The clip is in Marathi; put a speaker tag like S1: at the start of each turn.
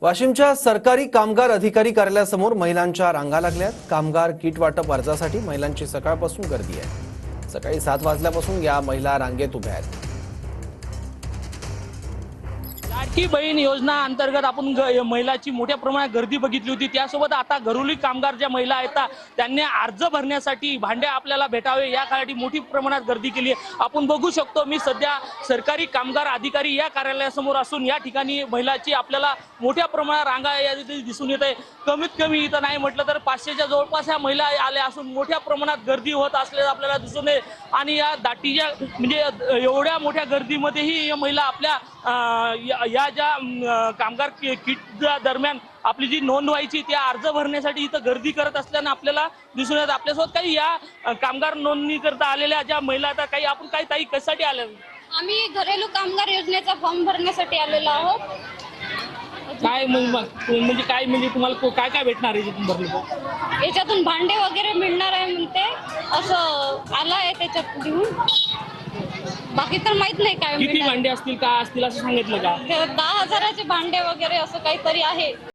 S1: वाशिमच्या सरकारी कामगार अधिकारी कार्यालयासमोर महिलांच्या रांगा लागल्यात। कामगार किट वाटप अर्जासाठी महिलांची सकाळपासून गर्दी आहे। सकाळी 7 वाजल्यापासून या महिला रांगेत उभ्या आहेत।
S2: लाडकी बहीण योजना अंतर्गत आपण महिलांची मोठ्या प्रमाणात गर्दी बघितली होती। त्यासोबत आता घरोली कामगार ज्या महिला आहेत त्यांनी अर्ज भरण्यासाठी भांडे आपल्याला भेटावे यासाठी मोठी प्रमाणात गर्दी केली आहे। आपण बघू शकतो मी सध्या सरकारी कामगार अधिकारी या कार्यालयासमोर असून या ठिकाणी महिलांची आपल्याला मोठ्या प्रमाणात रांगा या दिसून येत आहे। कमीत कमी इथं नाही म्हटलं तर 500च्या जवळपास या महिला आल्या असून मोठ्या प्रमाणात गर्दी होत असल्याचं आपल्याला दिसून येते। आणि या दाटीच्या म्हणजे एवढ्या मोठ्या गर्दीमध्येही या महिला आपल्या या ज्या कामगार किट दरम्यान आपली जी नोंद व्हायची त्या अर्ज भरण्यासाठी इथं गर्दी करत असल्यानं आपल्याला दिसून येत। आपल्यासोबत काही या कामगार नोंदणी करता आलेल्या ज्या महिला आता काही आपण काही ताई कशासाठी आल्या?
S3: आम्ही घरेलू कामगार योजनेचा फॉर्म भरण्यासाठी आलेलो आहोत।
S2: काय म्हणजे काय म्हणजे तुम्हाला काय काय भेटणार आहे याच्यातून भरलं?
S3: याच्यातून भांडे वगैरे मिळणार आहे म्हणते, असं आलं आहे त्याच्यात लिहून। बाकी तर माहित नाही काय
S2: किती भांडे असतील का असतील असं सांगितलं का?
S3: 10,000चे भांडे वगैरे असं काहीतरी आहे।